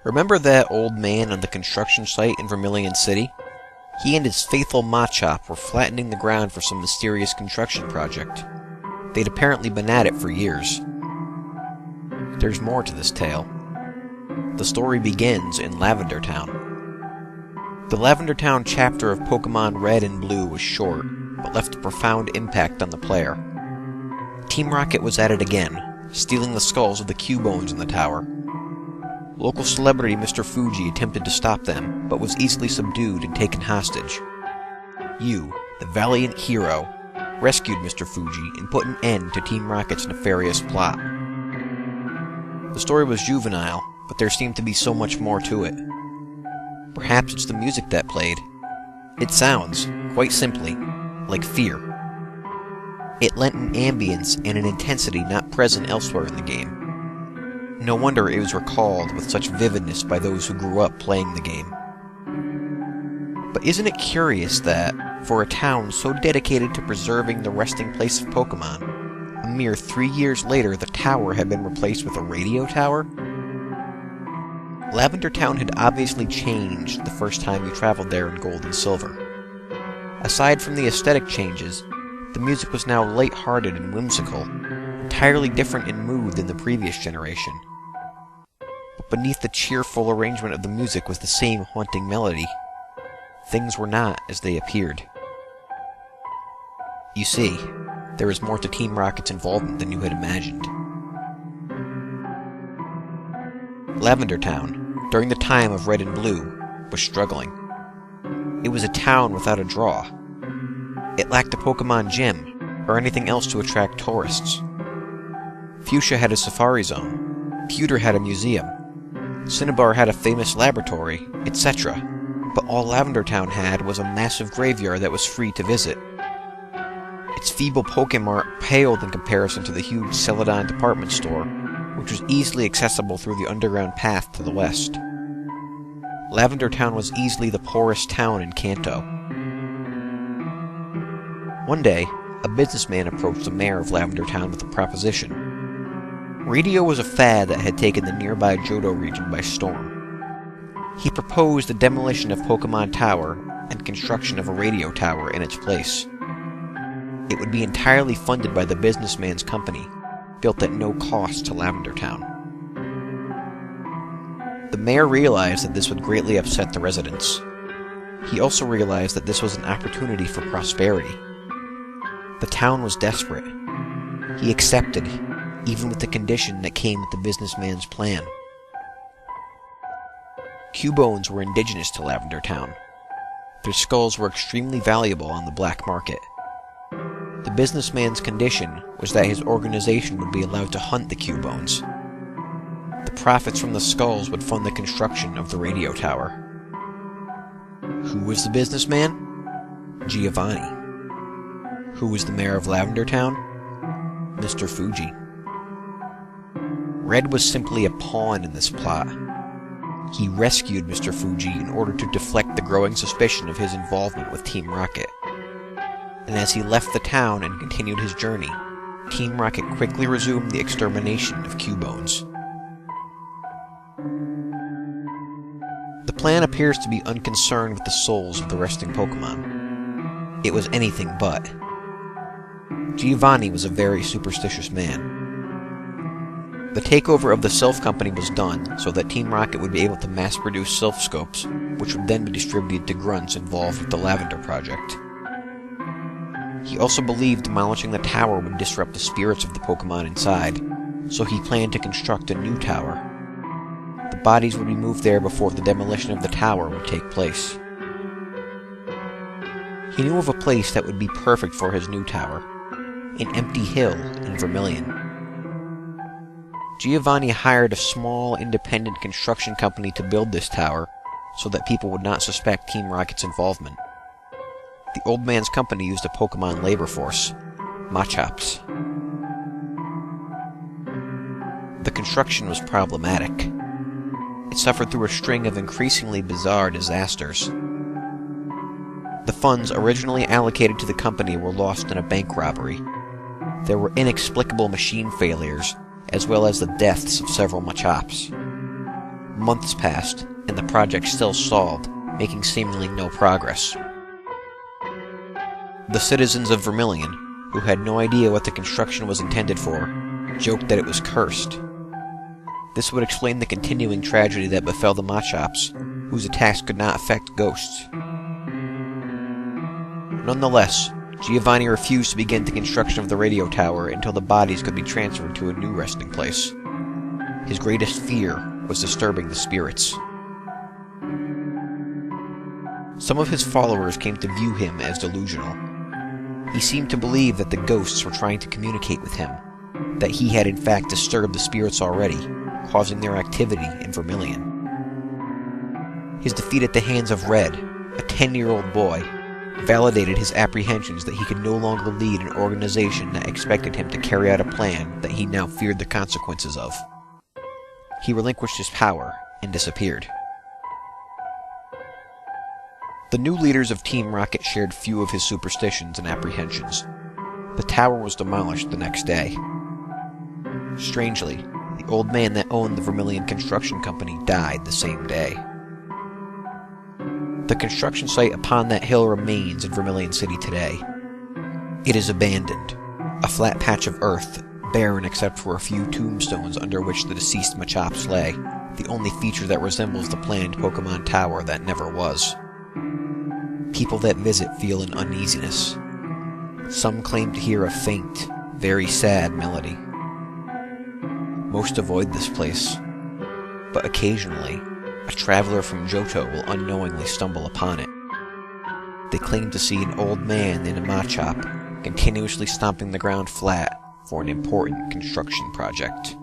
Remember that old man on the construction site in Vermillion City? He and his faithful Machop were flattening the ground for some mysterious construction project. They'd apparently been at it for years. There's more to this tale. The story begins in Lavender Town. The Lavender Town chapter of Pokemon Red and Blue was short, but left a profound impact on the player. Team Rocket was at it again, stealing the skulls of the Cubones in the tower. Local celebrity Mr. Fuji attempted to stop them, but was easily subdued and taken hostage. You, the valiant hero, rescued Mr. Fuji and put an end to Team Rocket's nefarious plot. The story was juvenile, but there seemed to be so much more to it. Perhaps it's the music that played. It sounds, quite simply, like fear. It lent an ambience and an intensity not present elsewhere in the game. No wonder it was recalled with such vividness by those who grew up playing the game. But isn't it curious that, for a town so dedicated to preserving the resting place of Pokemon, a mere 3 years later the tower had been replaced with a radio tower? Lavender Town had obviously changed the first time you traveled there in Gold and Silver. Aside from the aesthetic changes, the music was now light-hearted and whimsical, entirely different in mood than the previous generation. But beneath the cheerful arrangement of the music was the same haunting melody. Things were not as they appeared. You see, there was more to Team Rocket's involvement than you had imagined. Lavender Town, during the time of Red and Blue, was struggling. It was a town without a draw. It lacked a Pokemon gym, or anything else to attract tourists. Fuchsia had a safari zone, Pewter had a museum, Cinnabar had a famous laboratory, etc. But all Lavender Town had was a massive graveyard that was free to visit. Its feeble Pokemart paled in comparison to the huge Celadon department store, which was easily accessible through the underground path to the west. Lavender Town was easily the poorest town in Kanto. One day, a businessman approached the mayor of Lavender Town with a proposition. Radio was a fad that had taken the nearby Johto region by storm. He proposed the demolition of Pokemon Tower and construction of a radio tower in its place. It would be entirely funded by the businessman's company, built at no cost to Lavender Town. The mayor realized that this would greatly upset the residents. He also realized that this was an opportunity for prosperity. The town was desperate. He accepted, even with the condition that came with the businessman's plan. Cubones were indigenous to Lavender Town. Their skulls were extremely valuable on the black market. The businessman's condition was that his organization would be allowed to hunt the Cubones. The profits from the skulls would fund the construction of the radio tower. Who was the businessman? Giovanni. Who was the mayor of Lavender Town? Mr. Fuji. Red was simply a pawn in this plot. He rescued Mr. Fuji in order to deflect the growing suspicion of his involvement with Team Rocket. And as he left the town and continued his journey, Team Rocket quickly resumed the extermination of Cubones. The plan appears to be unconcerned with the souls of the resting Pokemon. It was anything but. Giovanni was a very superstitious man. The takeover of the Sylph Company was done so that Team Rocket would be able to mass-produce Sylph Scopes, which would then be distributed to grunts involved with the Lavender Project. He also believed demolishing the tower would disrupt the spirits of the Pokemon inside, so he planned to construct a new tower. The bodies would be moved there before the demolition of the tower would take place. He knew of a place that would be perfect for his new tower, an empty hill in Vermillion. Giovanni hired a small, independent construction company to build this tower so that people would not suspect Team Rocket's involvement. The old man's company used a Pokemon labor force, Machops. The construction was problematic. It suffered through a string of increasingly bizarre disasters. The funds originally allocated to the company were lost in a bank robbery. There were inexplicable machine failures, as well as the deaths of several Machops. Months passed, and the project still stalled, making seemingly no progress. The citizens of Vermillion, who had no idea what the construction was intended for, joked that it was cursed. This would explain the continuing tragedy that befell the Machops, whose attacks could not affect ghosts. Nonetheless, Giovanni refused to begin the construction of the radio tower until the bodies could be transferred to a new resting place. His greatest fear was disturbing the spirits. Some of his followers came to view him as delusional. He seemed to believe that the ghosts were trying to communicate with him, that he had in fact disturbed the spirits already, causing their activity in Vermillion. His defeat at the hands of Red, a 10-year-old boy, validated his apprehensions that he could no longer lead an organization that expected him to carry out a plan that he now feared the consequences of. He relinquished his power and disappeared. The new leaders of Team Rocket shared few of his superstitions and apprehensions. The tower was demolished the next day. Strangely, the old man that owned the Vermillion Construction Company died the same day. The construction site upon that hill remains in Vermillion City today. It is abandoned, a flat patch of earth, barren except for a few tombstones under which the deceased Machops lay, the only feature that resembles the planned Pokemon Tower that never was. People that visit feel an uneasiness. Some claim to hear a faint, very sad melody. Most avoid this place, but occasionally, a traveler from Johto will unknowingly stumble upon it. They claim to see an old man in a Machop continuously stomping the ground flat for an important construction project.